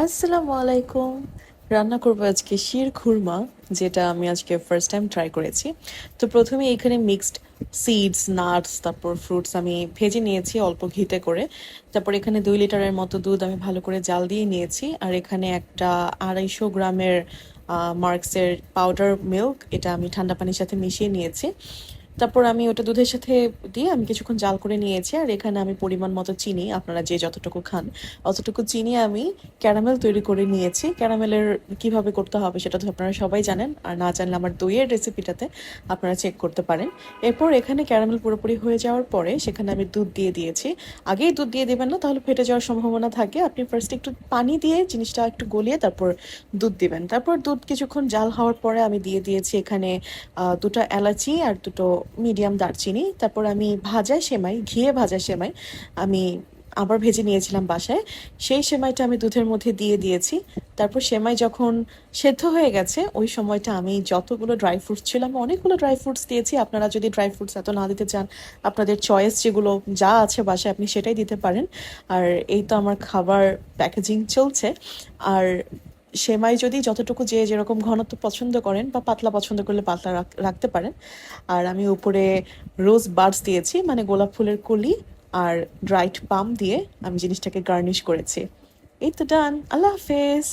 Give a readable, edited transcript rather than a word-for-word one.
আসসালামু আলাইকুম। রান্না করবো আজকে শির খুরমা, যেটা আমি আজকে ফার্স্ট টাইম ট্রাই করেছি। তো প্রথমে এখানে মিক্সড সিডস, নাটস, তারপর ফ্রুটস আমি ভেজে নিয়েছি অল্প ঘিতে করে। তারপর এখানে 2 লিটারের মতো দুধ আমি ভালো করে জাল দিয়ে নিয়েছি, আর এখানে একটা 250 গ্রামের মার্কসের পাউডার মিল্ক, এটা আমি ঠান্ডা পানির সাথে মিশিয়ে নিয়েছি। তারপর আমি ওটা দুধের সাথে দিয়ে আমি কিছুক্ষণ জাল করে নিয়েছি, আর এখানে আমি পরিমাণ মতো চিনি, আপনারা যে যতটুকু খান অতটুকু চিনি আমি ক্যারামেল তৈরি করে নিয়েছি। ক্যারামেলের কিভাবে করতে হবে সেটা তো আপনারা সবাই জানেন, আর না জানলে আমার দইয়ের রেসিপিটাতে আপনারা চেক করতে পারেন। এরপর এখানে ক্যারামেল পুরোপুরি হয়ে যাওয়ার পরে সেখানে আমি দুধ দিয়ে দিয়েছি। আগেই দুধ দিয়ে দেবেন না, তাহলে ফেটে যাওয়ার সম্ভাবনা থাকে। আপনি ফার্স্ট একটু পানি দিয়ে জিনিসটা একটু গলিয়ে তারপর দুধ দিবেন। তারপর দুধ কিছুক্ষণ জাল হওয়ার পরে আমি দিয়ে দিয়েছি এখানে দুটো এলাচি আর দুটো মিডিয়াম দারচিনি। তারপর আমি ভাজা সেমাই, ঘিয়ে ভাজা সেমাই আমি আবার ভেজে নিয়েছিলাম বাসায়, সেই সেমাইটা আমি দুধের মধ্যে দিয়ে দিয়েছি। তারপর সেমাই যখন সেদ্ধ হয়ে গেছে ওই সময়টা আমি যতগুলো ড্রাই ফ্রুটস ছিল, আমি অনেকগুলো ড্রাই ফ্রুটস দিয়েছি। আপনারা যদি ড্রাই ফ্রুটস এত না দিতে চান, আপনাদের চয়েস যেগুলো যা আছে বাসায় আপনি সেটাই দিতে পারেন। আর এই তো আমার খাবার প্যাকেজিং চলছে। আর সেমাই যদি যতটুকু যে যেরকম ঘনত্ব পছন্দ করেন বা পাতলা পছন্দ করলে পাতলা রাখতে পারেন। আর আমি উপরে রোজ বাডস দিয়েছি, মানে গোলাপ ফুলের কলি, আর ড্রাইড পাম দিয়ে আমি জিনিসটাকে গার্নিশ করেছি। এই তো ডান। আল্লাহ হাফেজ।